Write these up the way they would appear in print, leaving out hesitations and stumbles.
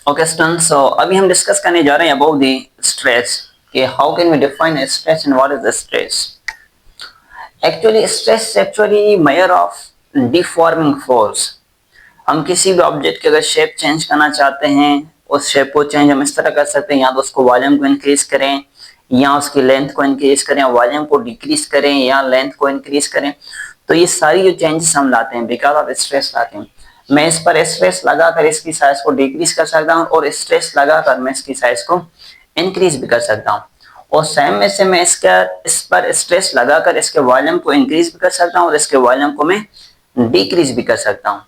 Okay students, सो अभी हम discuss करने जा रहे हैं अबाउट द स्ट्रेस कि how can we define stress and what is the stress. Actually stress actually measure of deforming force. हम किसी भी ऑब्जेक्ट की अगर शेप चेंज करना चाहते हैं, उस शेप को चेंज हम इस तरह कर सकते हैं, या तो उसको वॉल्यूम को इंक्रीज करें, या उसकी लेंथ को इंक्रीज करें, वॉल्यूम को डिक्रीज करें, या लेंथ को इंक्रीज करें। तो ये सारी जो चेंजेस हम लाते हैं बिकॉज ऑफ स्ट्रेस लाते हैं। मैं इस पर स्ट्रेस लगाकर इसकी साइज को डिक्रीज कर सकता हूँ, और स्ट्रेस लगाकर मैं इसकी साइज को इंक्रीज भी कर सकता हूँ। और सेम में से मैं इस पर स्ट्रेस लगाकर इसके वॉल्यूम को इंक्रीज भी कर सकता हूँ, और इसके वॉल्यूम को मैं डिक्रीज भी कर सकता हूँ।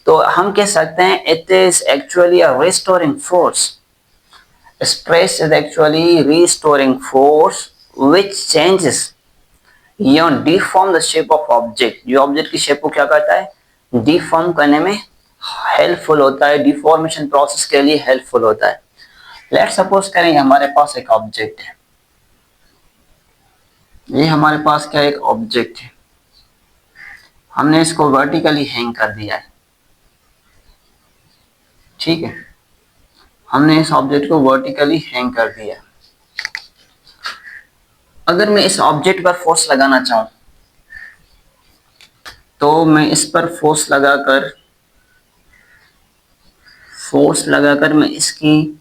तो हम कह सकते हैं it is actually a restoring force. Stress is actually restoring force which changes या deform the shape of object. जो ऑब्जेक्ट की शेप को क्या करता है, डिफॉर्म करने में हेल्पफुल होता है, डिफॉर्मेशन प्रोसेस के लिए हेल्पफुल होता है। लेट सपोज करें हमारे पास एक ऑब्जेक्ट है, ये हमारे पास क्या एक ऑब्जेक्ट है, हमने इसको वर्टिकली हैंग कर दिया है। ठीक है, हमने इस ऑब्जेक्ट को वर्टिकली हैंग कर दिया। अगर मैं इस ऑब्जेक्ट पर फोर्स लगाना चाहूं, तो मैं इस पर फोर्स लगाकर मैं इसकी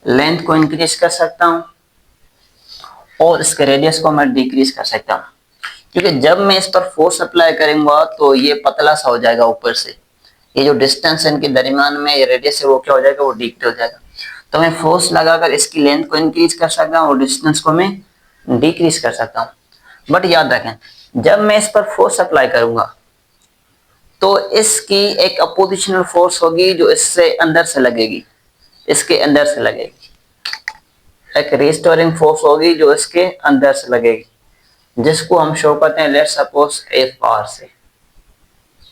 लेंथ को इंक्रीज कर सकता हूं, और इसके रेडियस को मैं डिक्रीज कर सकता हूं। क्योंकि जब मैं इस पर फोर्स अप्लाई करूंगा तो ये पतला सा हो जाएगा ऊपर से, ये जो डिस्टेंस है इनके दरमियान में ये रेडियस है वो क्या हो जाएगा, वो डिक्रीज हो जाएगा। तो मैं फोर्स लगाकर इसकी लेंथ को इंक्रीज कर सकता हूँ और डिस्टेंस को मैं डिक्रीज कर सकता हूँ। बट याद रखें, जब मैं इस पर फोर्स अप्लाई करूंगा तो इसकी एक अपोजिशनल फोर्स होगी जो इससे अंदर से लगेगी, इसके अंदर से लगेगी। एक रिस्टोरिंग फोर्स होगी जो इसके अंदर से लगेगी, जिसको हम शो करते हैं लेट्स सपोज एफ आर से।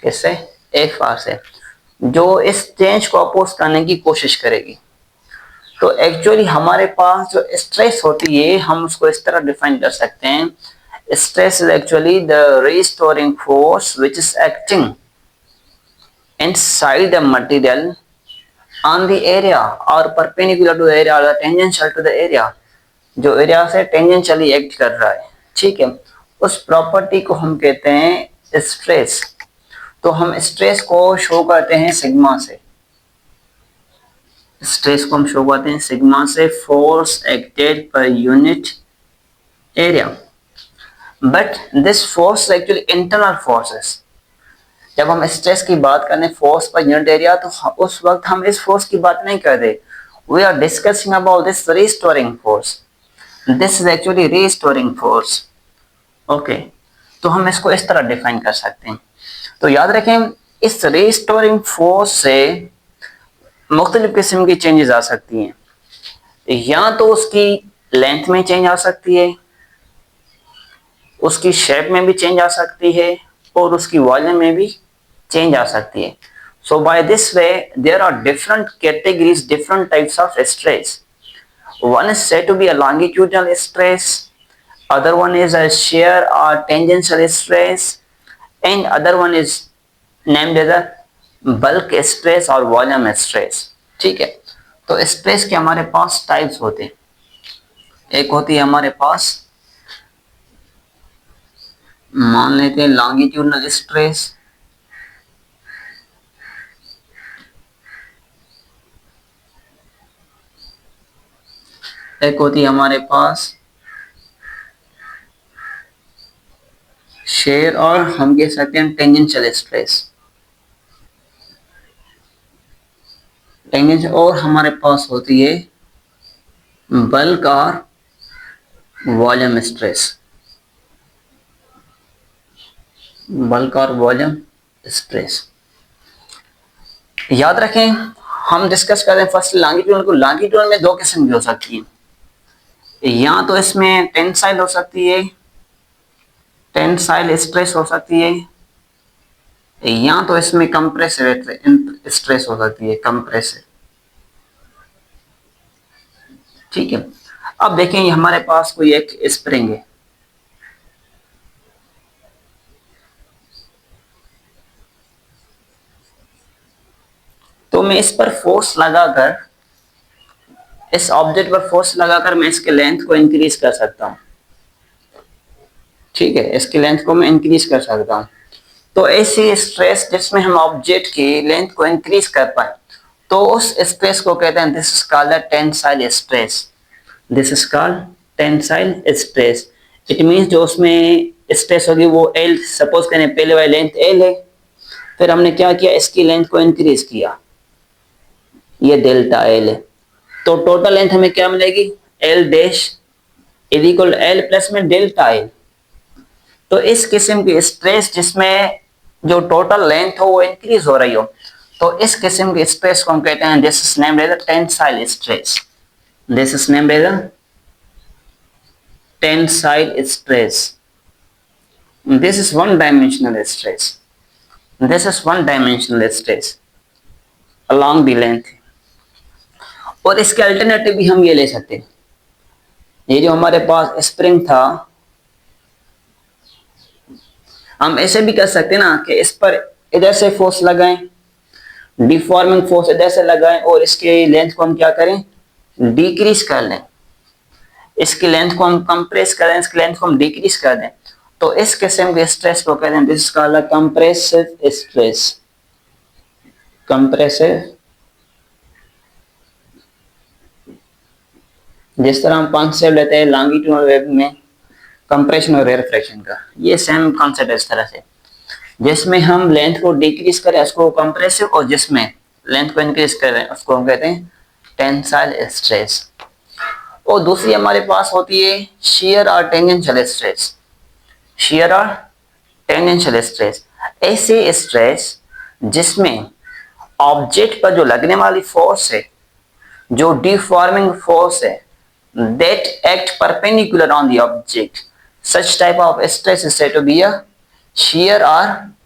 किससे? एफ आर से, जो इस चेंज को अपोज करने की कोशिश करेगी। तो एक्चुअली हमारे पास जो स्ट्रेस होती है हम उसको इस तरह डिफाइन कर सकते हैं, stress is actually the restoring force which is acting inside the material on the area or perpendicular to the area or tangential to the area, जो एरिया से टेंजेंशियली एक्ट कर रहा है। ठीक है, उस प्रॉपर्टी को हम कहते हैं स्ट्रेस। तो हम स्ट्रेस को शो करते हैं सिग्मा से, स्ट्रेस को हम शो करते हैं सिग्मा से, force acted per unit area. But this force actually internal forces. जब हम स्ट्रेस की बात करें फोर्स पर यूनिट एरिया, तो उस वक्त हम इस फोर्स की बात नहीं कर रहे, we are discussing about this restoring force. This is actually restoring force. Okay, तो हम इसको इस तरह डिफाइन कर सकते हैं। तो याद रखें, इस रिस्टोरिंग फोर्स से मुख्तलिफ किस्म की चेंजेस आ सकती हैं। या तो उसकी लेंथ में चेंज आ सकती है, उसकी शेप में भी चेंज आ सकती है, और उसकी वॉल्यूम में भी चेंज आ सकती है। So by this way there are different categories, different types of stress. One is said to be a longitudinal stress, other one is a shear or tangential stress, and other one is named as a bulk stress or volume stress. ठीक है, तो stress के हमारे पास types होते हैं। एक होती है हमारे पास, मान लेते हैं लॉन्गिट्यूडनल स्ट्रेस, एक होती है हमारे पास शेयर, और हम कह सकते हैं टेंजेंशियल स्ट्रेस। टेंजेंशियल, और हमारे पास होती है बल्क और वॉल्यूम स्ट्रेस। बल्क और वॉल्यूम स्ट्रेस, याद रखें हम डिस्कस कर रहे हैं फर्स्ट लॉन्गिट्यूडनल को। लॉन्गिट्यूडनल में दो किस्म की हो सकती है, या तो इसमें टेंसाइल हो सकती है, टेंसाइल स्ट्रेस हो सकती है, या तो इसमें कंप्रेसिव स्ट्रेस हो सकती है, कंप्रेसिव। ठीक है, अब देखें हमारे पास कोई एक स्प्रिंग है, तो मैं इस पर फोर्स लगाकर इस ऑब्जेक्ट पर फोर्स लगाकर मैं इसके लेंथ को इंक्रीज कर सकता हूँ। ठीक है, इसकी लेंथ को मैं इंक्रीज कर सकता हूँ। तो ऐसी स्ट्रेस जिसमें हम ऑब्जेक्ट की लेंथ को इंक्रीज कर पाए, तो उस स्ट्रेस को कहते हैं this is called tensile stress. This is called tensile stress. It means जो उसमें स्ट्रेस होगी वो एल, सपोज करें पहले वाली लेंथ एल है, फिर हमने क्या किया, इसकी लेंथ को इंक्रीज किया, ये डेल्टा एल है। तो टोटल लेंथ हमें क्या मिलेगी, L dash is equal L plus में डेल्टा एल। तो इस किस्म की स्ट्रेस जिसमें जो टोटल लेंथ हो वो इंक्रीज हो रही हो, तो इस किस्म की स्ट्रेस को हम कहते हैं this is named as tensile stress. This is named as tensile stress. This is one dimensional stress. This is one dimensional stress along the length. और इसके अल्टरनेटिव भी हम ये ले सकते हैं, ये जो हमारे पास स्प्रिंग था, हम ऐसे भी कर सकते हैं ना कि इस पर इधर से फोर्स लगाएं, डिफॉर्मिंग फोर्स इधर से लगाएं, और इसके लेंथ को हम क्या करें, डिक्रीज कर लें। इसकी लेंथ को हम कंप्रेस करें, इसकी लेंथ को हम डिक्रीज कर दें। तो इस किस्म के स्ट्रेस को कहते हैं this is called compressive stress. Compressive, जिस तरह हम कॉन्सेप्ट लेते हैं लॉन्गिट्यूडनल वेव में कंप्रेशन और रेरफेक्शन का, ये सेम कॉन्सेप्ट है इस तरह से, जिसमें हम लेंथ को डिक्रीज करें उसको कंप्रेसिव, और जिसमें लेंथ को इंक्रीज करें उसको हम कहते हैं टेंसाइल स्ट्रेस। और दूसरी हमारे पास होती है शियर और टेंजेंशियल स्ट्रेस। शियर और टेंजेंशियल स्ट्रेस ऐसे स्ट्रेस जिसमें ऑब्जेक्ट पर जो लगने वाली फोर्स है, जो डिफॉर्मिंग फोर्स है, that act perpendicular on the object. Such type of stress is said to be a shear or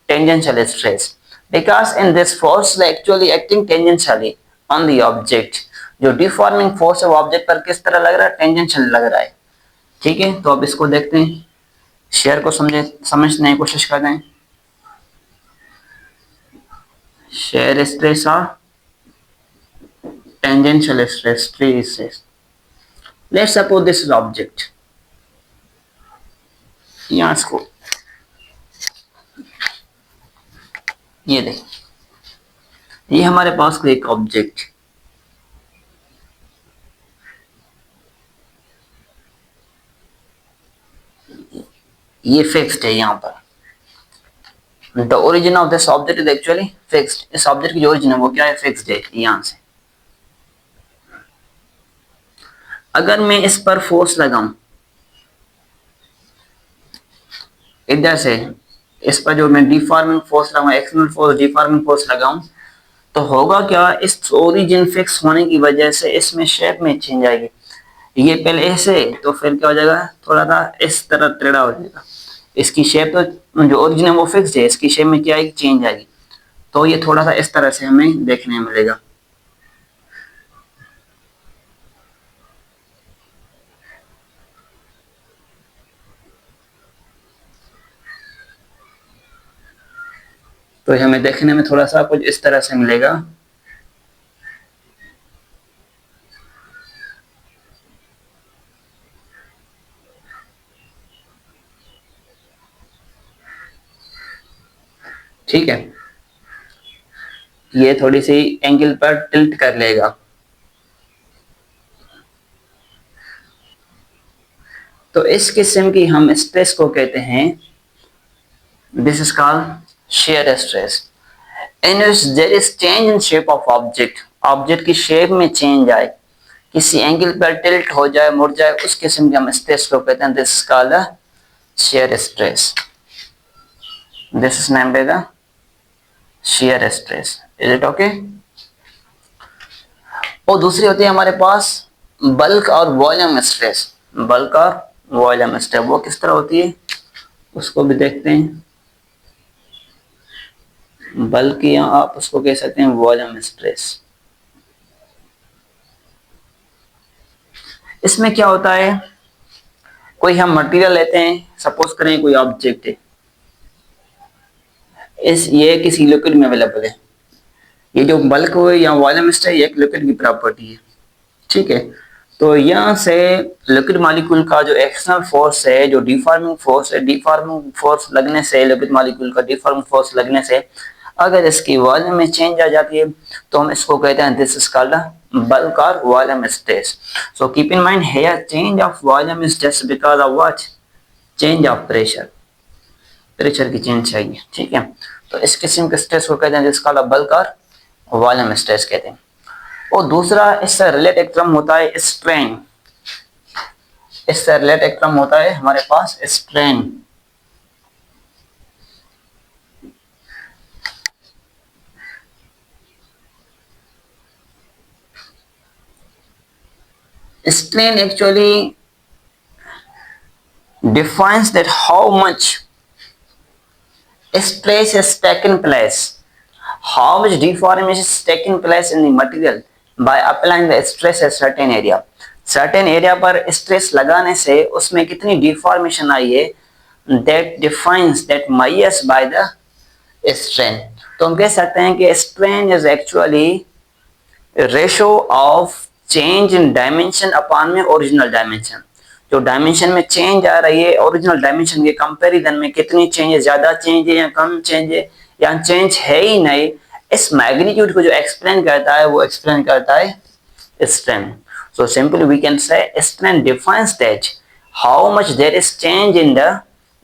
tangential stress, because in this force is actually acting tangentially on the object. जो deforming force है वो object पर किस तरह लग रहा है, tangential लग रहा है। ठीक है, तो अब इसको देखते हैं, शेयर को समझने की कोशिश करते हैं। शेयर स्ट्रेस और tangential stress, three stress. Let's suppose this is object, यहाँ इसको ये देख, ये हमारे पास कोई एक ऑब्जेक्ट, ये फिक्स्ड है यहाँ पर। The origin of this object is actually fixed. इस ऑब्जेक्ट की जो ओरिजिन है वो क्या है, फिक्स्ड है यहाँ से। अगर मैं इस पर फोर्स लगाऊं इधर से, इस पर जो मैं डिफॉर्मिंग फोर्स लगाऊं, एक्सटर्नल फोर्स डिफॉर्मिंग फोर्स लगाऊं, तो होगा क्या, इस ओरिजिन फिक्स होने की वजह से इसमें शेप में चेंज आएगी। ये पहले ऐसे, तो फिर क्या हो जाएगा, थोड़ा सा इस तरह टेढ़ा हो जाएगा। इसकी शेप तो जो ओरिजिन है वो फिक्स्ड है, इसकी शेप में क्या आएगी, चेंज आएगी। तो ये थोड़ा सा इस तरह से हमें देखने मिलेगा। तो हमें देखने में थोड़ा सा कुछ इस तरह से मिलेगा। ठीक है, ये थोड़ी सी एंगल पर टिल्ट कर लेगा। तो इस किस्म की हम स्ट्रेस को कहते हैं this is called shear stress, in which there is change in shape of object, object की शेप में चेंज आए, किसी एंगल पर टिल्ट हो जाए, मुड़ जाए, उस किस्म के हम स्ट्रेस को कहते हैं this is called shear stress. This is named as the shear stress. Is it okay? और दूसरी होती है हमारे पास बल्क और वॉल्यूम स्ट्रेस। बल्क और वॉल्यूम स्ट्रेस वो किस तरह होती है उसको भी देखते हैं। बल्क या आप उसको कह सकते हैं वॉल्यूम स्ट्रेस। इसमें क्या होता है, कोई हम मटेरियल लेते हैं, सपोज करें कोई ऑब्जेक्ट है, ये किसी लिक्विड में अवेलेबल है। ये जो बल्क हो या वॉल्यूम स्ट्रेस, ये एक लिक्विड की प्रॉपर्टी है। ठीक है। तो यहाँ से लिक्विड मॉलिक्यूल का जो एक्सटर्नल फोर्स है, जो डिफॉर्मिंग फोर्स है, डिफॉर्मिंग फोर्स लगने से, लिक्विड मॉलिक्यूल का डिफॉर्मिंग फोर्स लगने से अगर इसकी वॉल्यूम में चेंज आ जाती है तो हम इसको कहते हैं this is called bulk or volume stress. So keep in mind here change of volume is just because of what? Change of pressure. Pressure की चेंज चाहिए, ठीक है। तो इस किस्म के स्ट्रेस को कहते हैं जिसका बल्क और वॉल्यूम स्ट्रेस कहते हैं। और दूसरा इससे रिलेटेड टर्म होता है स्ट्रेन। इससे रिलेटेड टर्म होता है हमारे पास strain. Strain actually defines that how much stress has taken place, how much deformation is taken place in the material by applying the stress at certain area. Certain area पर stress लगाने से उसमें कितनी deformation आई है, that defines, that measures by the strain. तो हम कह सकते हैं कि strain is actually ratio of change in dimension upon में ओरिजिनल डायमेंशन। जो डायमेंशन में चेंज आ रही है ओरिजिनल डायमेंशन के कंपैरिजन में कितनी चेंज है, ज्यादा चेंज है या कम चेंज है या चेंज है ही नहीं, इस मैग्नीट्यूड को जो एक्सप्लेन करता है वो एक्सप्लेन करता है strain. So simply we can say strain defines that how much there is change in the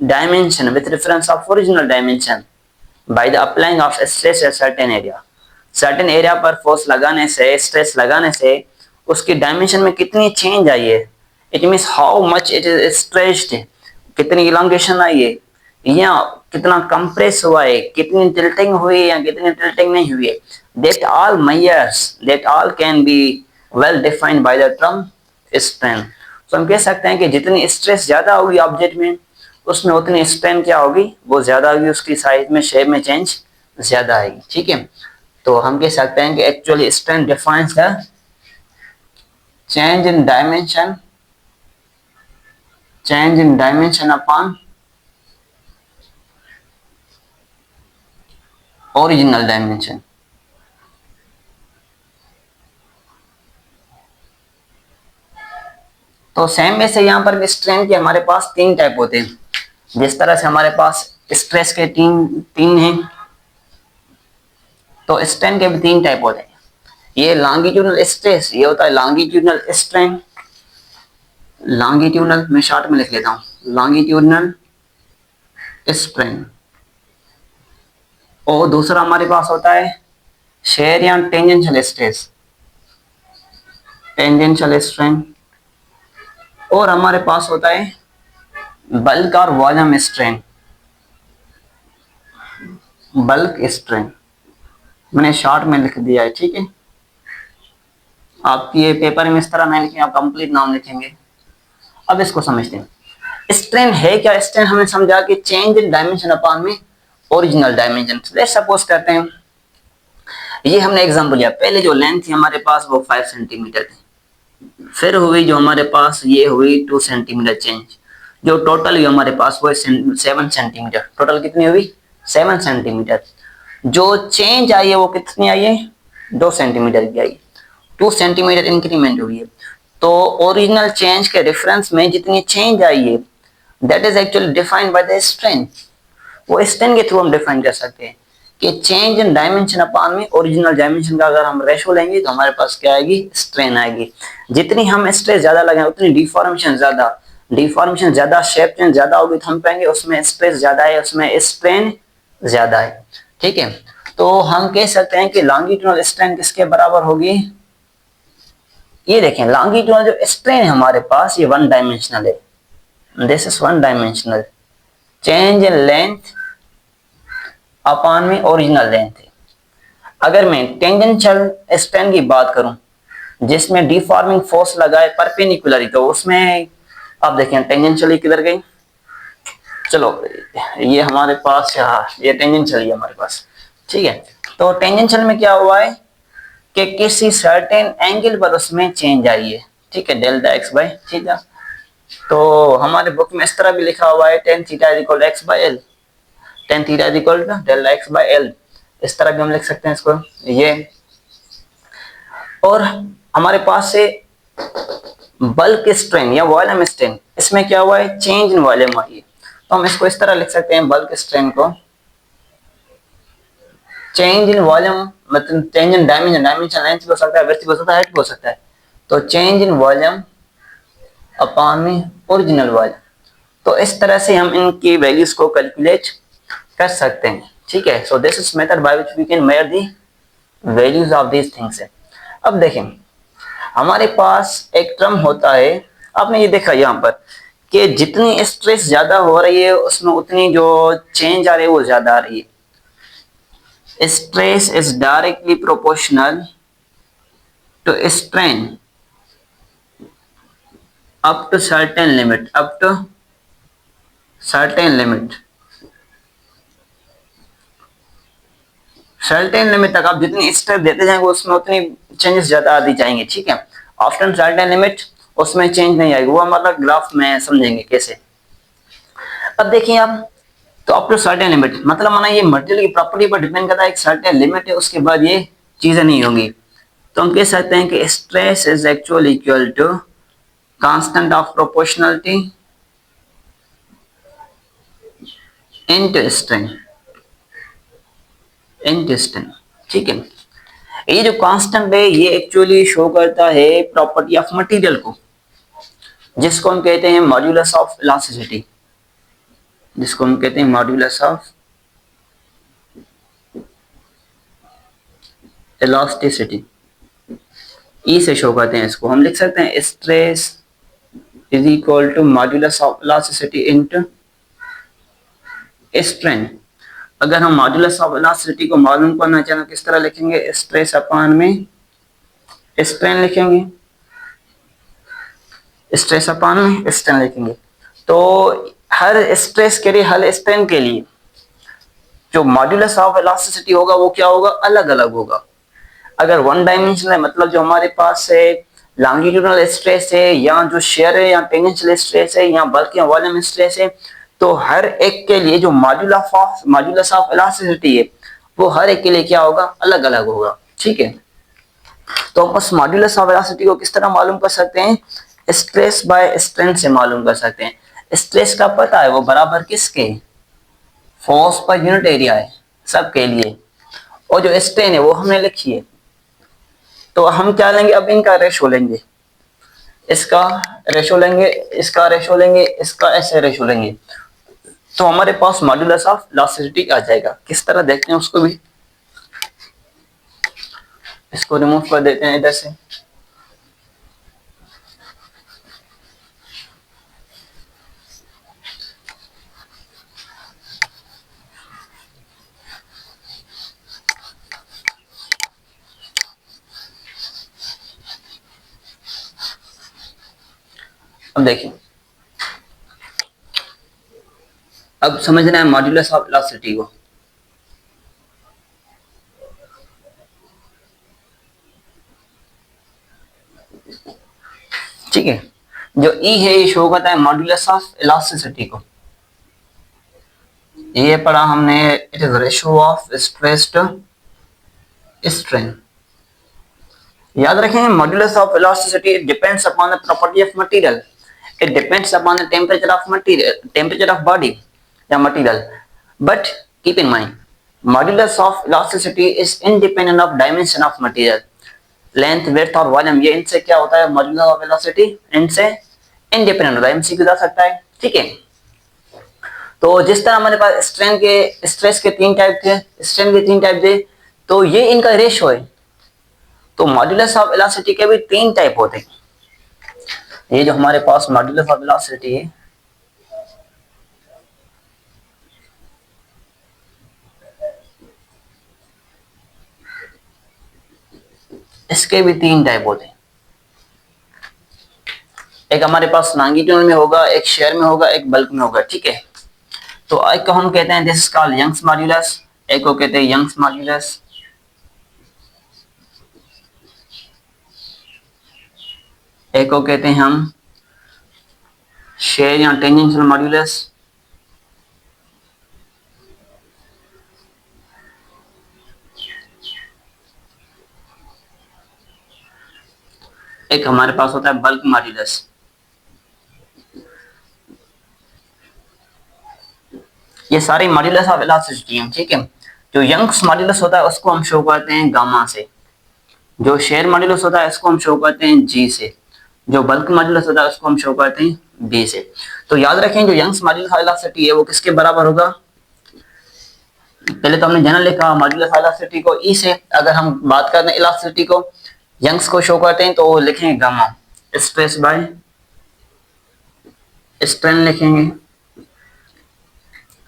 dimension with reference of original dimension by the applying of stress at certain area. Certain area पर force लगाने से, stress लगाने से उसकी dimension में कितनी change आई है, it means how much it is stretched, कितनी इलांगेशन आई है या कितना कंप्रेस हुआ है, कितनी टिल्टिंग हुई है या कितनी टिल्टिंग नहीं हुई है, that all measures, that all can be well defined by the term strain. तो हम कह सकते हैं कि जितनी स्ट्रेस ज्यादा होगी ऑब्जेक्ट में उसमें उतनी स्ट्रेन क्या होगी, वो ज्यादा होगी, उसकी साइज में, शेप में चेंज ज्यादा आएगी, ठीक है। तो हम कह सकते हैं कि actually strain defines the change in dimension, change in dimension upon original dimension. तो सेम वैसे यहाँ पर भी स्ट्रेन के हमारे पास तीन टाइप होते हैं। जिस तरह से हमारे पास स्ट्रेस के तीन हैं, तो स्ट्रेन के भी तीन टाइप होते हैं। ये लॉन्गिट्यूडनल स्ट्रेस, ये होता है लॉन्गिट्यूडनल स्ट्रेन, लॉन्गिट्यूडनल, मैं शॉर्ट में लिख लेता हूं, लॉन्गिट्यूडनल स्ट्रेन। और दूसरा हमारे पास होता है शेयर या टेंजेंशियल स्ट्रेस, टेंजेंशियल स्ट्रेन। और हमारे पास होता है बल्क और वॉल्यूम स्ट्रेन, बल्क स्ट्रेन, मैंने शॉर्ट में लिख दिया है, ठीक है। आपकी ये पेपर में इस तरह नहीं लिखेंगे, आप कंप्लीट नाम लिखेंगे। अब इसको समझते हैं स्ट्रेन है क्या। स्ट्रेन हमने समझा कि चेंज इन डायमेंशन अपॉन में ओरिजिनल डायमेंशन। लेट्स सपोज करते हैं ये हमने एग्जांपल लिया, पहले जो लेंथ थी हमारे पास वो 5 सेंटीमीटर थी, फिर हुई जो हमारे पास ये हुई 2 सेंटीमीटर चेंज, जो टोटल हुई हमारे पास वो 7 सेंटीमीटर, टोटल कितनी हुई 7 सेंटीमीटर। जो चेंज आई है वो कितनी आई है 2 सेंटीमीटर की आई, 2 सेंटीमीटर इंक्रीमेंट हुई है। तो ओरिजिनल चेंज के डिफरेंस में जितनी चेंज आई है that is actually defined by the strain. वो स्ट्रेन के थ्रू हम डिफाइन कर सकते हैं कि चेंज इन डायमेंशन अपॉन में ओरिजिनल डायमेंशन का अगर हम रेशो लेंगे तो हमारे पास क्या आएगी, स्ट्रेन आएगी। जितनी हम स्ट्रेस ज्यादा लगाएं उतनी डिफॉर्मेशन ज्यादा, डिफॉर्मेशन ज्यादा, शेप चेंज ज्यादा होगी तो हम पाएंगे उसमें स्ट्रेस ज्यादा है, उसमें स्ट्रेन ज्यादा है, ठीक है। तो हम कह सकते हैं कि लॉन्गिट्यूडनल स्ट्रेन किसके बराबर होगी, ये देखें लॉन्गिट्यूडनल जो स्ट्रेन है हमारे पास ये 1 डायमेंशनल है, this is 1 dimensional, change in length upon में ओरिजिनल लेंथ है। अगर मैं टेंजेंशियल स्ट्रेन की बात करूं जिसमें डिफॉर्मिंग फोर्स लगाए परपेंडिकुलर, तो उसमें आप देखें टेंजेंशियल किधर गई, चलो ये हमारे पास यहाँ ये टेंजेंशियल है हमारे पास, ठीक है। तो टेंजेंशियल में क्या हुआ है कि किसी सर्टेन एंगल पर उसमें चेंज आई है, ठीक है, डेल्टा एक्स बाय थीटा। तो हमारे बुक में इस तरह भी लिखा हुआ है tan theta is equal x by l, tan theta is equal to delta x by l, इस तरह भी हम लिख सकते हैं इसको ये। और हमारे पास से बल्क स्ट्रेन या वॉल्यूम स्ट्रेन, इसमें क्या हुआ है, चेंज इन वॉल्यूम आई है। तो हम इसको इस तरह लिख सकते हैं, बल्क स्ट्रेन को चेंज इन वॉल्यूम, मतलब change in dimension, dimension length हो सकता है, विड्थ हो सकता है, हाइट हो सकता है। तो चेंज इन वॉल्यूम अपॉन में ओरिजिनल वॉल्यूम। तो इस तरह से हम इनकी वैल्यूज को कैलकुलेट कर सकते हैं, ठीक है। So this is method by which we can measure the values of these things है। अब देखें, हमारे पास एक टर्म होता है, आपने ये देखा यहाँ पर कि जितनी स्ट्रेस ज्यादा हो रही है उसमें उतनी जो चेंज आ रही है वो ज्यादा आ रही है। Stress is directly proportional to strain up to certain limit, up to certain limit, certain limit तक आप जितनी स्टेप देते जाएंगे उसमें उतनी चेंजेस ज्यादा आती जाएंगे, ठीक है। आफ्टर सर्टेन लिमिट उसमें चेंज नहीं आएगी, वो हम मतलब ग्राफ में समझेंगे कैसे। अब देखिए आप, तो अप टू सर्टेन लिमिट मतलब माना ये मटेरियल की प्रॉपर्टी पर डिपेंड करता है, एक सर्टेन लिमिट है उसके बाद ये चीजें नहीं होंगी। तो हम कह सकते हैं कि stress is actually equal to constant of proportionality into strain, into strain, ठीक है। ये जो कांस्टेंट है ये एक्चुअली शो करता है प्रॉपर्टी ऑफ मटेरियल को, जिसको हम कहते हैं मॉड्यूलस ऑफ इलास्टिसिटी, जिसको हम कहते हैं मॉड्यूलस ऑफ इलास्टिसिटी। ई से शो करते हैं इसको, हम लिख सकते हैं stress is equal to modulus of elasticity into strain. अगर हम मॉड्यूलस ऑफ इलास्टिसिटी को मालूम करना चाहें तो किस तरह लिखेंगे, स्ट्रेस अपॉन में स्ट्रेन लिखेंगे, स्ट्रेस अपॉन में स्ट्रेन लिखेंगे। तो हर स्ट्रेस के लिए, हर स्ट्रेन के लिए जो मॉड्यूलस ऑफ इलास्टिसिटी होगा वो क्या होगा, अलग अलग होगा। अगर वन डायमेंशनल है मतलब जो हमारे पास है लॉन्गिट्यूडनल स्ट्रेस है, या जो शेयर है, या टेंजेंशियल स्ट्रेस है, या बल्कि वॉल्यूम स्ट्रेस है, तो हर एक के लिए जो मॉड्यूलस ऑफ इलास्टिसिटी है वो हर एक के लिए क्या होगा, अलग अलग होगा, ठीक है। तो हम उस मॉड्यूलस ऑफ इलास्टिसिटी को किस तरह मालूम कर सकते हैं, स्ट्रेस बाय स्ट्रेन से मालूम कर सकते हैं। स्ट्रेस का पता है वो बराबर किसके, फोर्स पर यूनिट एरिया है सबके लिए, और जो स्ट्रेन है वो हमने लिखी है। तो हम क्या लेंगे, अब इनका रेशो लेंगे, इसका रेशो लेंगे, इसका रेशो लेंगे, इसका ऐसे रेशो लेंगे, तो हमारे पास मॉड्यूलस ऑफ इलास्टिसिटी आ जाएगा। किस तरह देखते हैं उसको भी, इसको रिमूव कर देते हैं इधर से। अब देखिए, अब समझना है मॉड्यूलस ऑफ इलास्टिसिटी को। ठीक है, जो ई है ये शो करता है मॉड्यूलस ऑफ इलास्टिसिटी को। ये पढ़ा हमने, it is ratio of stress to strain. याद रखें, modulus of elasticity it depends upon the property of material, it depends upon the temperature of material, temperature of body या material. But keep in mind, modulus of elasticity is independent of dimension of material, length, width और volume. ये इनसे क्या होता है, modulus of velocity इनसे independent होता है, एमसीक्यू जा सकता है, ठीक है। तो जिस तरह हमारे पास स्ट्रेन के, स्ट्रेस के तीन टाइप थे, स्ट्रेन के तीन टाइप थे, तो ये इनका रेशियो है। तो मॉड्यूलस ऑफ वेलोसिटी के भी तीन टाइप होते हैं। ये जो हमारे पास मॉड्यूलस ऑफ वेलोसिटी है, इसके भी तीन टाइप होते हैं। एक हमारे पास लॉन्गिट्यूड में होगा, एक शेयर में होगा, एक बल्क में होगा, ठीक है। तो एक को हम कहते हैं this is called Young's modulus, एक को कहते हैं यंग्स मॉड्यूलस, एक को कहते हैं हम शेयर या टेंजेंशियल मॉड्यूलस, एक हमारे पास होता है बल्क मॉड्यूलस। ये सारे मॉड्यूलस ऑफ इलास्टिसिटी हैं, ठीक है। जो यंग्स मॉड्यूलस होता है उसको हम शो करते हैं गामा से, जो शेयर मॉड्यूलस होता है इसको हम शो करते हैं जी से, जो बल्क मॉड्यूलस होता है उसको हम शो करते हैं बी से। तो याद रखें जो यंग्स मॉड्यूलस ऑफ इलास्टिसिटी है वो किसके बराबर होगा? पहले तो हमने जनरल लिखा मॉड्यूलस ऑफ इलास्टिसिटी को ई से, अगर हम बात करते हैं इलास्टिसिटी को यंग्स को शो करते हैं तो लिखेंगे गामा, स्ट्रेस बाय स्ट्रेन लिखेंगे।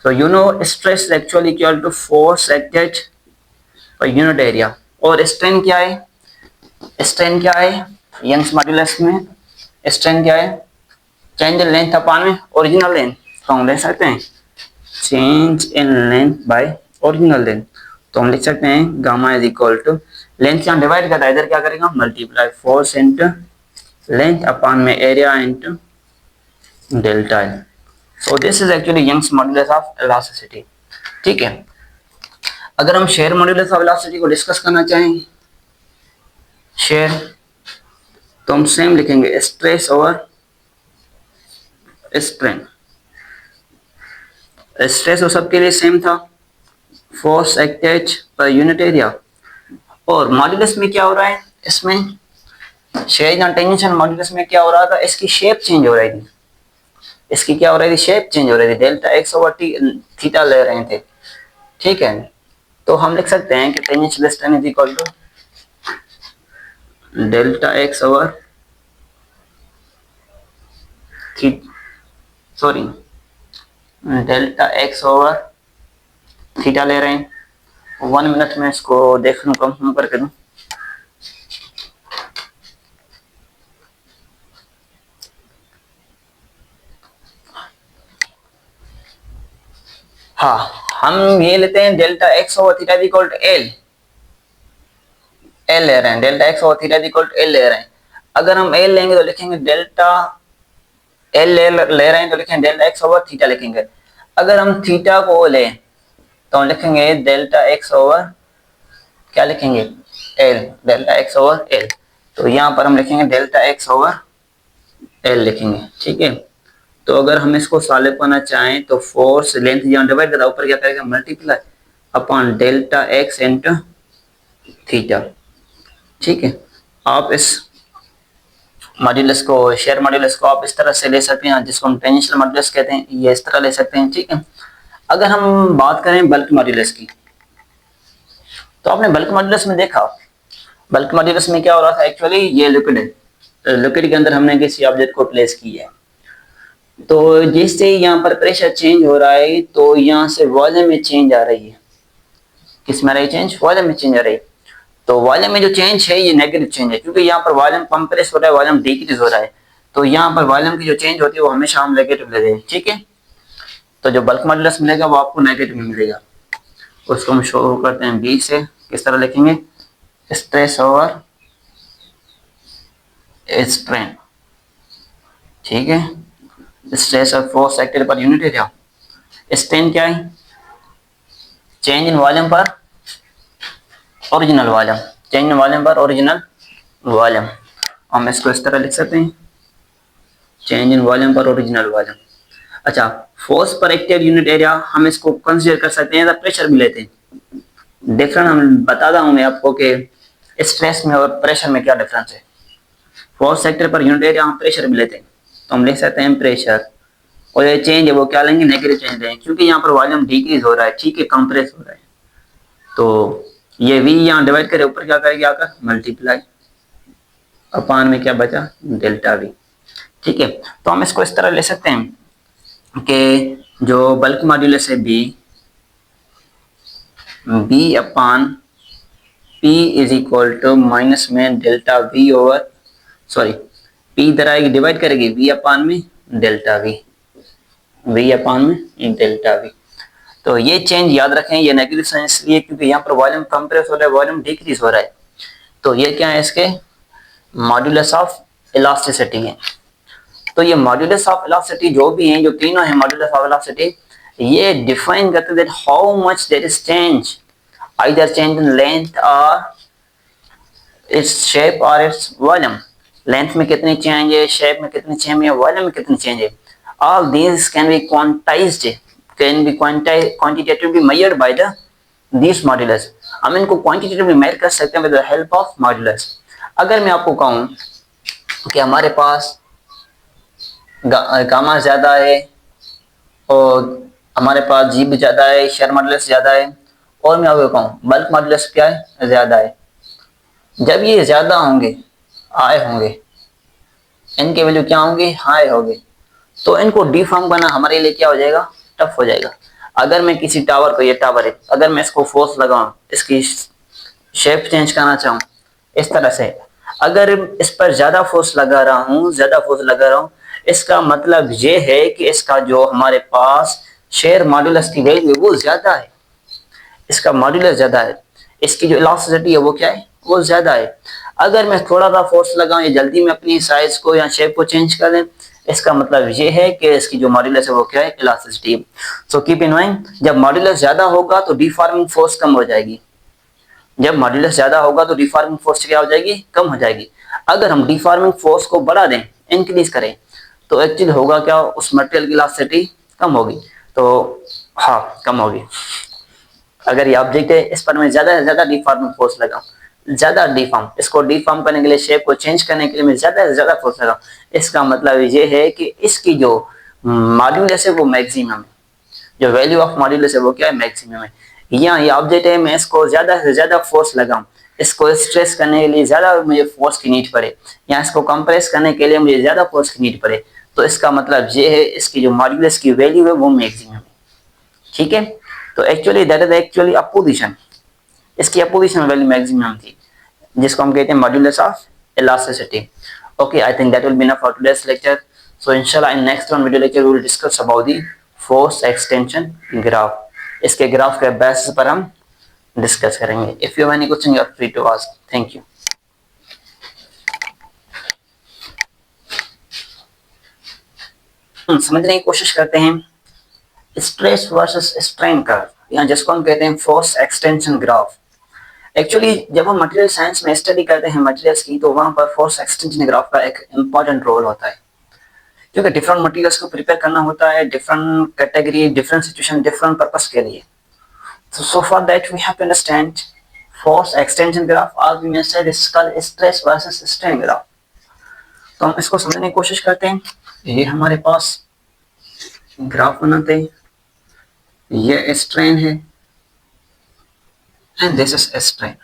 So you know stress is actually equal to force acted per unit area। और strain क्या है? strain क्या है यंग्स मॉड्यूलस में? strain क्या है? चेंज इन लेंथ अपॉन में ओरिजिनल लेंथ। तो हम लिख सकते हैं change in length by original length. तो हम लिख सकते हैं gamma is equal to length से हम डिवाइड करता है, इधर क्या करेगा multiply force into length upon में area into delta L. So this is actually Young's modulus of elasticity। ठीक है, अगर हम शेयर मॉड्यूलस ऑफ इलास्टिसिटी को डिस्कस करना चाहें शेयर, तो हम सेम लिखेंगे स्ट्रेस ओवर स्ट्रेन। स्ट्रेस वो सबके लिए सेम था, force acted per unit area. और मॉड्यूलस में क्या हो रहा है इसमें, शेयर या टेंजेंशियल मॉड्यूलस में क्या हो रहा था, इसकी शेप चेंज हो रही थी। इसकी क्या हो रही थी, शेप चेंज हो रही थी, डेल्टा एक्स ओवर थीटा ले रहे थे, ठीक है। तो हम लिख सकते हैं कि tangential strain is equal to delta x over delta x over theta ले रहे हैं। 1 मिनट में इसको देख लूं, कंफर्म करके दूं। हाँ, हम ये लेते हैं delta x over theta equal to L ले रहे हैं, delta x over theta equal to L ले रहे हैं। अगर हम एल लेंगे तो लिखेंगे डेल्टा एल ले रहे हैं तो लिखेंगे डेल्टा एक्स ओवर थीटा लिखेंगे। अगर हम थीटा को लें तो हम लिखेंगे डेल्टा एक्स ओवर क्या लिखेंगे L, delta x over L. तो यहाँ पर हम लिखेंगे डेल्टा एक्स ओवर एल लिखेंगे, ठीक है। तो अगर हम इसको सॉल्व करना चाहें तो फोर्स लेंथ यहाँ डिवाइड करता ऊपर क्या करेगा multiply upon delta x into theta, ठीक है। आप इस मॉड्यूलस को शेयर मॉड्यूलस को आप इस तरह से ले सकते हैं, जिसको हम टेंजेंशियल मॉड्यूलस कहते हैं, ये इस तरह ले सकते हैं, ठीक है। अगर हम बात करें बल्क मॉड्यूलस की, तो आपने बल्क मॉड्यूलस में देखा, बल्क मॉड्यूलस में क्या हो रहा था एक्चुअली, ये लिक्विड है, लिक्विड के अंदर हमने किसी ऑब्जेक्ट को प्लेस किया है, तो जिससे यहाँ पर प्रेशर चेंज हो रहा है तो यहाँ से वॉल्यूम में चेंज आ रही है। किस में आ रही है चेंज, वॉल्यूम में चेंज आ रही है। तो वॉल्यूम में जो चेंज है ये नेगेटिव चेंज है, क्योंकि यहाँ पर वॉल्यूम कंप्रेस हो रहा है, वॉल्यूम डिक्रीज हो रहा है, तो यहाँ पर वॉल्यूम की जो चेंज होती है वो हमेशा हम नेगेटिव ले रहे हैं, ठीक है। तो जो बल्क मॉड्यूलस मिलेगा वो आपको नेगेटिव में मिलेगा, उसको हम शो करते हैं बी से। किस तरह लिखेंगे, स्ट्रेस ओवर स्ट्रेन, ठीक है। स्ट्रेस और force acted per unit area. Strain क्या है, चेंज इन वॉल्यूम पर original volume, change in volume पर ओरिजिनल वॉल्यूम। हम इसको इस तरह लिख सकते हैं चेंज इन वॉल्यूम पर ओरिजिनल वॉल्यूम। अच्छा, फोर्स पर एक्टेड यूनिट एरिया हम इसको कंसीडर कर सकते हैं, प्रेशर भी लेते हैं। डिफरेंस हम बताता हूं मैं आपको कि स्ट्रेस में और प्रेशर में क्या डिफरेंस है। Force acted per unit area हम प्रेशर भी लेते हैं, तो हम लिख सकते हैं प्रेशर, और ये चेंज है वो क्या लेंगे नेगेटिव चेंज लेंगे, क्योंकि यहाँ पर वॉल्यूम डिक्रीज हो रहा है, ठीक है, कंप्रेस हो रहा है। तो ये v यहाँ डिवाइड करे ऊपर क्या करेगी आकर मल्टीप्लाई अपान में क्या बचा डेल्टा v, ठीक है। तो हम इसको इस तरह ले सकते हैं कि जो बल्क मॉड्यूलस है b upon p is equal to minus में डेल्टा v ओवर p इधर आएगी डिवाइड करेगी v अपान में डेल्टा v अपान में डेल्टा v। तो ये चेंज याद रखें, ये नेगेटिव साइन इसलिए क्योंकि यहाँ पर वॉल्यूम कंप्रेस हो रहा है, वॉल्यूम डिक्रीज हो रहा है। तो ये क्या है, इसके मॉड्यूलस ऑफ इलास्टिसिटी है। तो ये मॉड्यूलस ऑफ इलास्टिसिटी जो भी हैं, जो तीनों हैं मॉड्यूलस ऑफ इलास्टिसिटी, ये डिफाइन करते हैं that how much there is change, either change in length और इट्स शेप और इट्स वॉल्यूम। लेंथ में कितनी चेंज है, शेप में कितनी चेंज है, वॉल्यूम में कितनी चेंज है, all these can be quantized, can be quantitatively measured by the these modulus. हम इनको quantitatively measure कर सकते हैं with the help of modulus. अगर मैं आपको कहूँ कि हमारे पास गामा ज्यादा है और हमारे पास जी भी ज्यादा है, शेयर मॉडुलस ज्यादा है, और मैं आपको कहूँ बल्क मॉडुलस क्या है, ज्यादा है, जब ये ज्यादा होंगे, हाई होंगे, इनके वैल्यू क्या होंगे, हाई होंगे, तो इनको डिफॉर्म करना हमारे लिए क्या हो जाएगा, टफ हो जाएगा. अगर मैं किसी टावर को, ये टावर है, अगर मैं इसको फोर्स लगाऊं, इसकी शेप चेंज करना चाहूँ इस तरह से, अगर इस पर ज्यादा फोर्स लगा रहा हूँ, इसका मतलब ये है कि इसका जो हमारे पास शेयर मॉडुलस की वैल्यू है वो ज्यादा है, इसका मॉडुलस ज्यादा है, इसकी जो इलास्टिसिटी है वो क्या है, वो ज्यादा है. अगर मैं थोड़ा सा फोर्स लगाऊं या जल्दी में अपनी साइज को या शेप को चेंज कर दें, इसका मतलब ये है कि इसकी जो मॉडुलस है वो क्या है, elasticity. So keep in mind, जब मॉडुलस ज्यादा होगा तो डिफॉर्मिंग फोर्स कम हो जाएगी, जब मॉडुलस ज्यादा होगा तो डिफॉर्मिंग फोर्स क्या हो जाएगी, कम हो जाएगी. अगर हम डिफॉर्मिंग फोर्स को बढ़ा दें, इंक्रीज करें, तो एक्चुअली होगा क्या, उस मटेरियल की इलास्टिसिटी कम होगी. तो हाँ, कम होगी. अगर ये ऑब्जेक्ट है, इस पर मैं ज्यादा से ज्यादा डिफॉर्मिंग फोर्स लगाऊं, ज्यादा डिफॉर्म, इसको डिफॉर्म करने के लिए, शेप को चेंज करने के लिए मैं ज्यादा से ज्यादा फोर्स लगाऊं, इसका मतलब ये है कि इसकी जो मॉड्यूलस है वो मैक्सिमम है, जो वैल्यू ऑफ मॉड्यूलस है वो क्या है, मैक्सिमम है. यहाँ ये ऑब्जेक्ट है, मैं इसको ज्यादा से ज्यादा फोर्स लगाऊं, इसको स्ट्रेस करने के लिए ज्यादा मुझे फोर्स की नीड पड़े, या इसको कंप्रेस करने के लिए मुझे ज्यादा फोर्स की नीड पड़े, तो इसका मतलब ये है इसकी जो मॉड्यूलस की वैल्यू है वो मैक्सिमम है. ठीक है. तो actually that is actually opposition, इसकी अपोजिशन वैल्यू मैक्सिमम थी, जिसको हम कहते हैं modulus of elasticity. Okay, I think that will be enough for today's lecture. So इंशाल्लाह in next one video lecture we will discuss about the force extension graph. इसके graph के basis पर हम डिस्कस करेंगे. If you have any question you are free to ask. Thank you. समझने की कोशिश करते हैं स्ट्रेस वर्सेस स्ट्रेन कर्व, या जिसको हम कहते हैं फोर्स एक्सटेंशन ग्राफ. एक्चुअली जब हम मटेरियल साइंस में स्टडी करते हैं मटेरियल्स की, तो वहां पर फोर्स एक्सटेंशन ग्राफ का एक इंपॉर्टेंट रोल होता है, क्योंकि डिफरेंट मटेरियल्स को प्रिपेयर करना होता है, different category, different situation, different purpose के लिए. So for that we have to understand force extension graph, or we may say this is called stress versus strain graph. तो हम इसको समझने की कोशिश करते हैं. ये हमारे पास ग्राफ बनाते हैं, ये स्ट्रेन है and this is strain,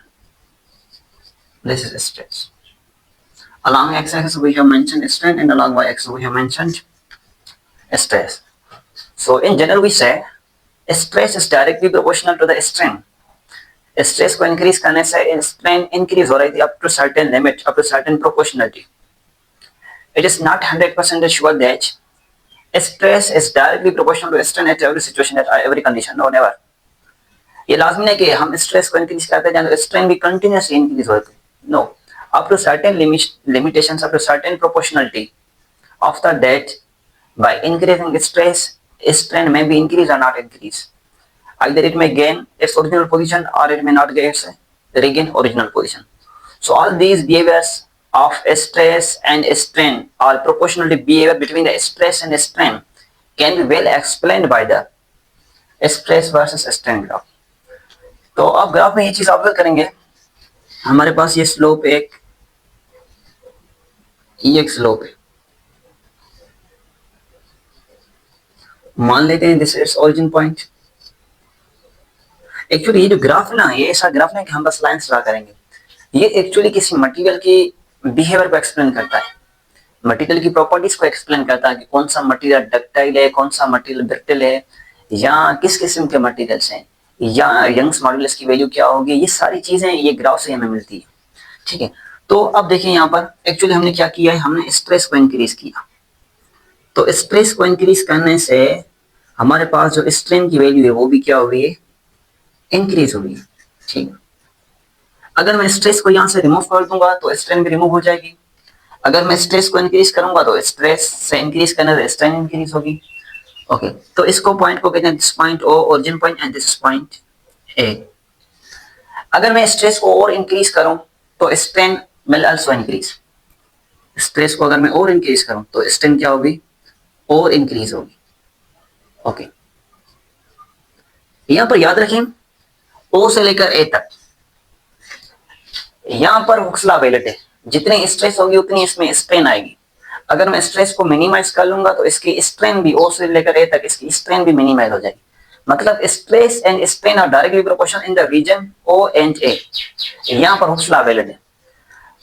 this is stress. Along x-axis we have mentioned strain and along y-axis we have mentioned stress. So in general we say stress is directly proportional to the strain. Stress को increase करने से strain increase हो रही थी up to certain limit, up to certain proportionality. It is not 100% sure that stress is directly proportional to strain at every situation, at every condition. No, never. ये लाजमी है कि हम स्ट्रेस को इंक्रीज करते जाएं तो स्ट्रेन भी कंटिन्यूसली इंक्रीज होती. No, up to certain limitations, up to certain proportionality. After that, by increasing stress, strain may be increased or not increased. Either it may gain its original position or it may not regain original position. So all these behaviors of stress and strain, or proportional behavior between the stress and strain, can be well explained by the stress versus strain graph. तो आप graph में ये चीज observe करेंगे, हमारे पास ये slope एक slope है, मान लेते हैं this is origin point. Actually ये जो ग्राफ है ना, ये ऐसा ग्राफ है कि हम बस लाइंस ड्रा करेंगे. ये एक्चुअली किसी मटेरियल की बिहेवियर को एक्सप्लेन करता है, मटेरियल की प्रॉपर्टीज को एक्सप्लेन करता है कि कौन सा मटेरियल डक्टाइल है, कौन सा मटेरियल ब्रिटल है, या किस किस्म के मटेरियल्स हैं, या यंग्स मॉडुलस की वैल्यू क्या होगी. ये सारी चीजें ये ग्राफ से हमें मिलती है. ठीक है. तो अब देखिए यहाँ पर एक्चुअली हमने क्या किया है, हमने स्ट्रेस को इंक्रीज किया. तो स्ट्रेस को इंक्रीज करने से हमारे पास जो स्ट्रेन की वैल्यू है वो भी क्या हो गई है, इंक्रीज हो गई. ठीक. अगर मैं स्ट्रेस को यहाँ से रिमूव कर दूंगा तो स्ट्रेन भी रिमूव हो जाएगी. अगर मैं स्ट्रेस को इंक्रीज करूंगा तो स्ट्रेस से इंक्रीज करने से स्ट्रेन इंक्रीज होगी. ओके, तो इसको पॉइंट को कहते हैं this point O, origin point, and this point A. अगर मैं स्ट्रेस को और इंक्रीज करूं तो strain will also increase, stress को अगर मैं और इंक्रीज करूं तो स्ट्रेन क्या होगी, और इंक्रीज होगी। ओके, यहां पर याद रखें ओ से लेकर ए तक यहां पर हुक्स लॉ वैलिड है, जितनी स्ट्रेस होगी उतनी इसमें स्ट्रेन आएगी। अगर मैं स्ट्रेस को मिनिमाइज कर लूंगा तो इसकी स्ट्रेन भी ओ से लेकर ए तक इसकी स्ट्रेन भी मिनिमाइज हो जाएगी। मतलब stress and strain are directly proportional in the region O and A. यहां पर हुक्स लॉ वैलिड है।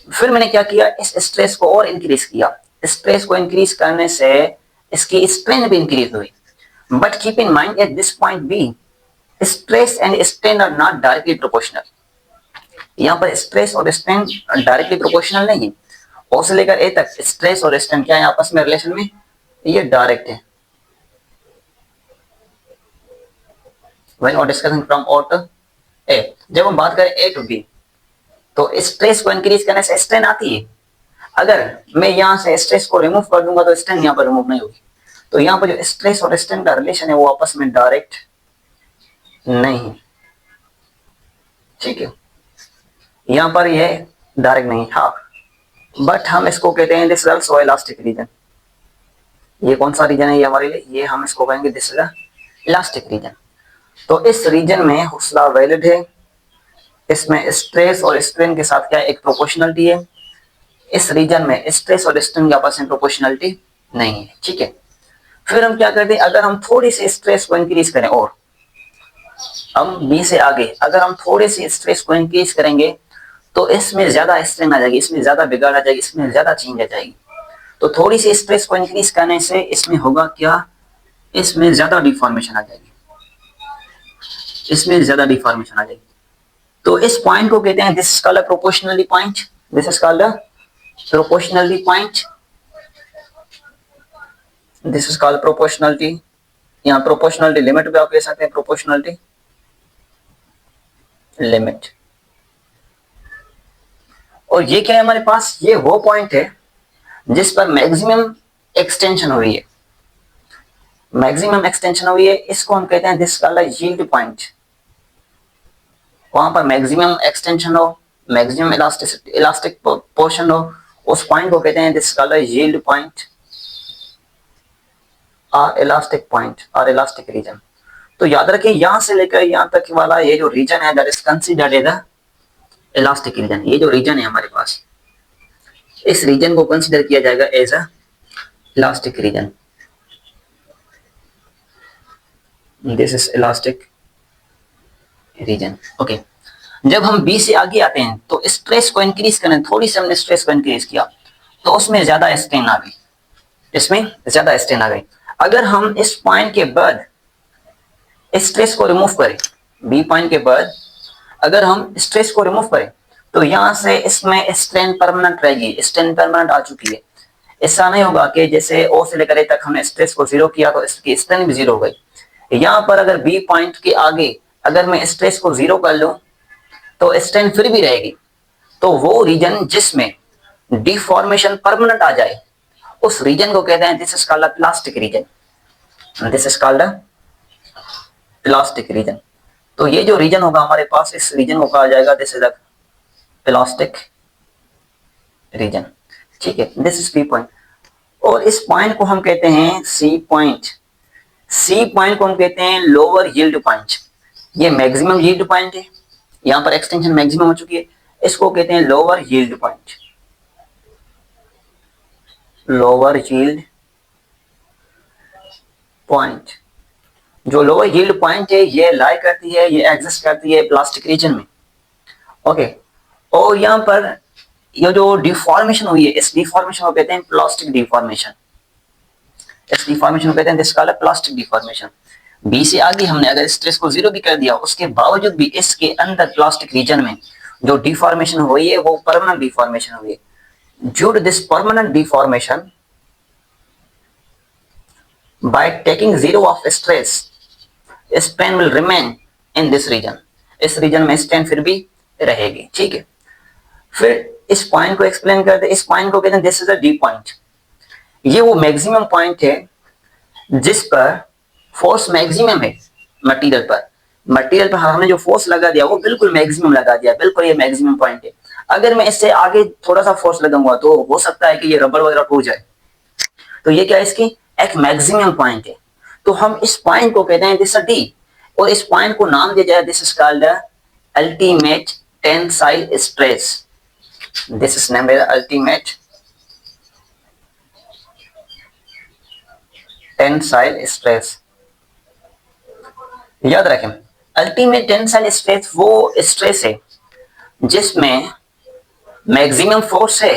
फिर मैंने क्या किया, इस स्ट्रेस को और इंक्रीज किया। स्ट्रेस को इंक्रीज करने से इसकी स्ट्रेन भी इंक्रीज हुई। But keep in mind at this point B, stress and strain are not directly proportional. यहाँ पर स्ट्रेस और स्ट्रेन डायरेक्टली प्रोपोर्शनल नहीं है। ओ से लेकर ए तक स्ट्रेस और स्ट्रेन क्या है आपस में रिलेशन में, ये डायरेक्ट है। When we are discussing from O to A, जब हम बात करें A to B तो स्ट्रेस को इंक्रीज करने से स्ट्रेन आती है। अगर मैं यहाँ से स्ट्रेस को रिमूव कर दूंगा तो स्ट्रेन यहाँ पर रिमूव नहीं होगी। तो यहाँ पर जो स्ट्रेस और स्ट्रेन का रिलेशन है वो आपस में डायरेक्ट नहीं, ठीक है। यहाँ पर ये डायरेक्ट नहीं, हाँ, बट हम इसको कहते हैं दिस आल्सो इलास्टिक रीजन। ये कौन सा रीजन है ये हमारे लिए, ये हम इसको कहेंगे दिस इलास्टिक रीजन। तो इस रीजन में हुक्स लॉ वैलिड है। इसमें स्ट्रेस और स्ट्रेन के साथ क्या एक प्रोपोर्शनलिटी है। इस रीजन में स्ट्रेस और स्ट्रेन के आपस में प्रोपोर्शनलिटी नहीं है, ठीक है। फिर हम क्या करते हैं, अगर हम थोड़ी सी स्ट्रेस को इंक्रीज करें और हम बी से आगे अगर हम थोड़ी सी स्ट्रेस को इंक्रीज करेंगे तो इसमें ज्यादा स्ट्रेन आ जाएगी, इसमें ज्यादा बिगाड़ आ जाएगी, इसमें ज्यादा चेंज आ जाएगी। तो थोड़ी सी स्ट्रेस को इंक्रीज करने से इसमें होगा क्या, इसमें ज्यादा डिफॉर्मेशन आ जाएगी, इसमें ज्यादा डिफॉर्मेशन आ जाएगी। तो इस पॉइंट को कहते हैं this is called proportionally point, this is called proportionally point, this is called proportionality. यहाँ प्रोपोर्शनलिटी लिमिट भी आप कह सकते हैं, प्रोपोर्शनलिटी लिमिट। और ये क्या है हमारे पास, ये वो पॉइंट है जिस पर मैक्सिमम एक्सटेंशन हुई है, मैक्सिमम एक्सटेंशन हुई है। इसको हम कहते हैं दिस कॉल्ड यील्ड पॉइंट। वहां पर मैक्सिमम एक्सटेंशन हो, मैक्सिमम इलास्टिक पोर्शन हो, उस पॉइंट को कहते हैं दिस कॉल्ड यील्ड पॉइंट और इलास्टिक पॉइंट और इलास्टिक रीजन। तो याद रखें यहां से लेकर यहां तक वाला ये जो रीजन है that is considered as the elastic region. ये जो रीजन है हमारे पास, इस रीजन को कंसीडर किया जाएगा as a elastic region. This is elastic region, okay. जब हम बी से आगे आते हैं तो स्ट्रेस को इंक्रीज करने, थोड़ी सी हमने स्ट्रेस को इंक्रीज किया तो उसमें ज्यादा स्ट्रेन आ गई, इसमें ज्यादा स्ट्रेन आ गई। अगर हम इस पॉइंट के बाद स्ट्रेस को रिमूव करें, बी पॉइंट के बाद अगर हम स्ट्रेस को रिमूव करें तो यहां से इसमें स्ट्रेन परमानेंट रहेगी, स्ट्रेन परमानेंट आ चुकी है। ऐसा नहीं होगा कि जैसे ओ से लेकर ए तक हमने स्ट्रेस को जीरो किया तो इसकी स्ट्रेन भी जीरो हो गई। यहां पर अगर बी पॉइंट के आगे अगर मैं स्ट्रेस को जीरो कर लूं तो स्ट्रेन फिर भी रहेगी। तो वो रीजन जिसमें डिफॉर्मेशन परमानेंट आ जाए उस रीजन को कहते हैं this is called plastic region, this is called plastic region. तो ये जो रीजन होगा हमारे पास, इस रीजन को कहा जाएगा this is a plastic region, ठीक है। दिस इज बी पॉइंट और इस पॉइंट को हम कहते हैं सी पॉइंट। सी पॉइंट को हम कहते हैं लोअर यील्ड पॉइंट। ये मैक्सिमम यील्ड पॉइंट है, यहां पर एक्सटेंशन मैक्सिमम हो चुकी है, इसको कहते हैं lower yield point, lower yield point. जो लोअर यील्ड पॉइंट है ये लाई करती है, ये एग्जिस्ट करती है प्लास्टिक रीजन में, ओके। और यहां पर ये जो डिफॉर्मेशन हुई है इस डिफॉर्मेशन को कहते हैं प्लास्टिक डिफॉर्मेशन, इस डिफॉर्मेशन को कहते हैं this called plastic deformation. B से आगे हमने अगर स्ट्रेस को जीरो भी कर दिया उसके बावजूद भी इसके अंदर प्लास्टिक रीजन में जो डिफॉर्मेशन हुई है वो परमानेंट डिफॉर्मेशन हुई है। Due to this permanent deformation by taking zero of stress strain will remain in this region. इस रीजन में स्ट्रेन फिर भी रहेगी, ठीक है। फिर इस पॉइंट को एक्सप्लेन करते हैं, इस पॉइंट को कहते हैं this is a D point. ये वो मैक्सिमम पॉइंट है जिस पर फोर्स मैक्सिमम है मटेरियल पर। मटेरियल पर हमने जो फोर्स लगा दिया वो बिल्कुल मैक्सिमम लगा दिया, बिल्कुल ये मैक्सिमम पॉइंट है। अगर मैं इससे आगे थोड़ा सा फोर्स लगाऊंगा तो हो सकता है कि ये रबर वगैरह टूट जाए। तो ये क्या है, इसकी एक मैक्सिमम पॉइंट है। तो हम इस पॉइंट को कहते हैं दिस डी, और इस पॉइंट को नाम दिया जाए this is called ultimate tensile stress. This is named ultimate tensile stress. याद रखें, अल्टीमेट टेंसाइल स्ट्रेस वो स्ट्रेस है जिसमें मैक्सिमम फोर्स है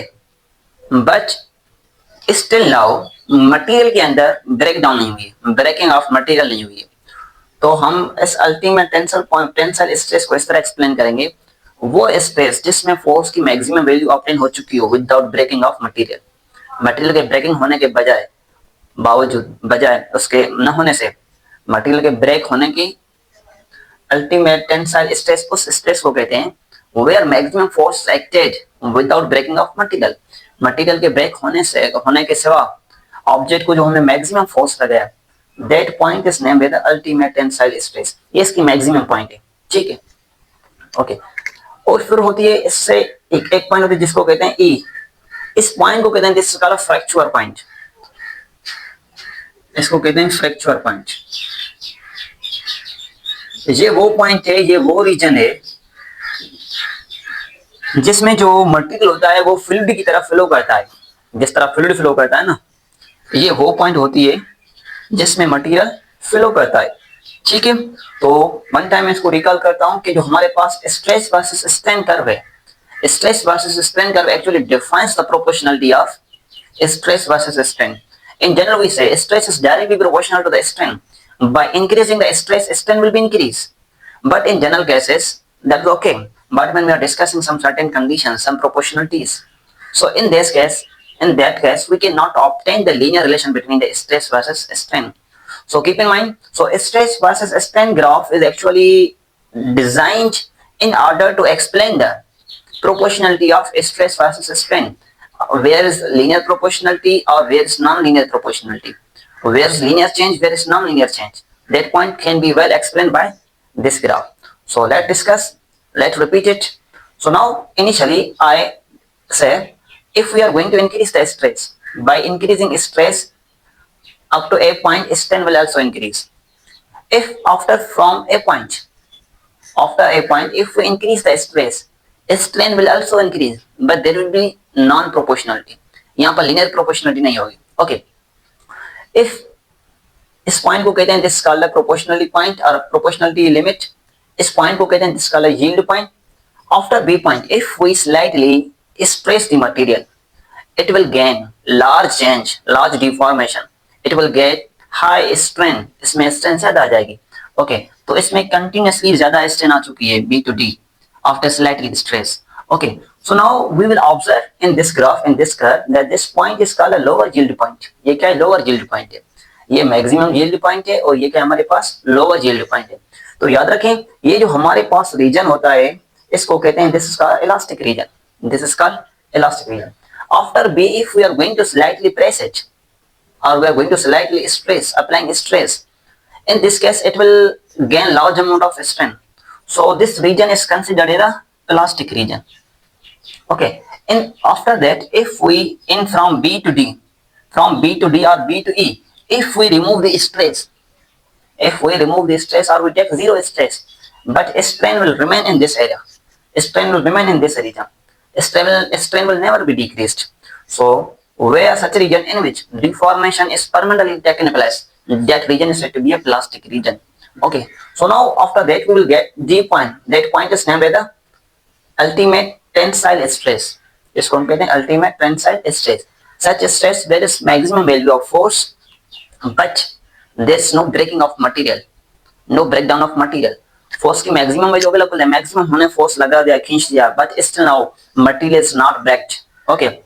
बट स्टिल नाउ मटेरियल के अंदर ब्रेक डाउन नहीं हुई, ब्रेकिंग ऑफ मटेरियल नहीं हुई है। तो हम इस अल्टीमेट टेंसाइल स्ट्रेस को इस तरह एक्सप्लेन करेंगे, वो स्ट्रेस जिसमें फोर्स की मैक्सिमम वैल्यू ऑब्टेन हो चुकी हो without breaking of material. Material के ब्रेकिंग होने के बजाय उसके न होने से मटेरियल के ब्रेक होने की अल्टीमेट टेंसाइल स्ट्रेस उस स्ट्रेस को कहते हैं where maximum force acted without breaking of material. Material के ब्रेक होने के सिवा ऑब्जेक्ट को जो हमने मैक्सिमम फोर्स लगाया, that point is named as the ultimate tensile stress. ये इसकी मैक्सिमम पॉइंट है, ठीक है, ओके। और फिर होती है इससे एक पॉइंट होती है जिसको कहते हैं ई। इस पॉइंट को कहते हैं this is called fracture point. इसको कहते हैं फ्रैक्चर पॉइंट। ये वो पॉइंट है, ये वो रीजन है जिसमें जो मटेरियल होता है वो फ्लूइड की तरह फ्लो करता है, जिस तरह फ्लूइड फ्लो करता है ना, ये वो पॉइंट होती है जिसमें मटेरियल फ्लो करता है, ठीक है। तो वन टाइम मैं इसको रिकॉल करता हूं कि जो हमारे पास स्ट्रेस वर्सेस स्ट्रेन कर्व है, stress versus strain curve actually defines the proportionality of stress versus strain. In general, we say stress is directly proportional to the strain. By increasing the stress, strain will be increased. But in general cases, that's okay. But when we are discussing some certain conditions, some proportionalities, so in that case, we cannot obtain the linear relation between the stress versus strain. So keep in mind, so stress versus strain graph is actually designed in order to explain the proportionality of stress versus strain. Where is linear proportionality or where is non-linear proportionality? Where is linear change, where is non-linear change? That point can be well explained by this graph. So let's discuss, let's repeat it. So now initially I say if we are going to increase the stress, by increasing stress up to a point, strain will also increase. If from a point, after a point, if we increase the stress, strain will also increase, but there will be non proportionality, यहाँ पर linear proportionality नहीं होगी, okay. If इस point को कहते हैं this called the proportionality point और proportionality limit. इस पॉइंट को कहते हैं this called the yield point. After B point if we slightly stress the material, it will gain large change, large deformation, it will get high strain, इसमें strain ज्यादा आ जाएगी, okay. तो इसमें continuously ज्यादा strain आ चुकी है B to D after slightly stress, okay. So now we will observe in this graph, in this curve, that this point is called a lower yield point. ये क्या है, lower yield point है। ये maximum yield point है और ये क्या हमारे पास lower yield point है। तो याद रखें, ये जो हमारे पास रीजन होता है इसको कहते हैं this is called elastic region. This is called elastic region. After B, if we are going to slightly press it or we are going to slightly stress, applying stress, in this case it will gain large amount of strain. So this region is considered the elastic region. Okay, and after that, if we in from B to D or B to E, if we remove the stress, or we take zero stress, but strain will remain in this area. Strain will remain in this region. Strain will never be decreased. So where such a region in which deformation is permanently taken place, that region is said to be a plastic region. Okay, so now after that we will get D point. That point is named as the ultimate tensile stress. इसको हम कहते हैं ultimate tensile stress. Such stress there is maximum value of force, but there is no breaking of material, no breakdown of material. Force की maximum value available है, maximum हमने force लगा दिया, खींच दिया, but still now material is not breaked. Okay.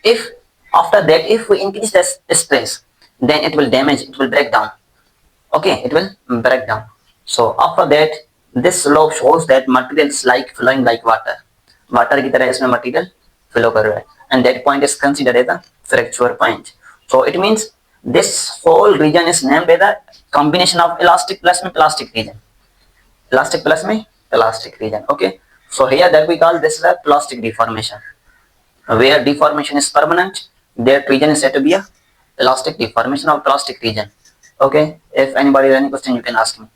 If after that if we increase the stress, then it will damage, it will break down. Okay, it will break down. So after that this law shows that material is like flowing like water. Water की तरह इसमें material flow कर रहा है, and that point is considered as the fracture point. So it means this whole region is named as the combination of elastic plus में plastic region, elastic plus में plastic region, okay. So here that we call this the plastic deformation. Where deformation is permanent, their region is said to be a plastic deformation or plastic region. Okay, if anybody has any question, you can ask me.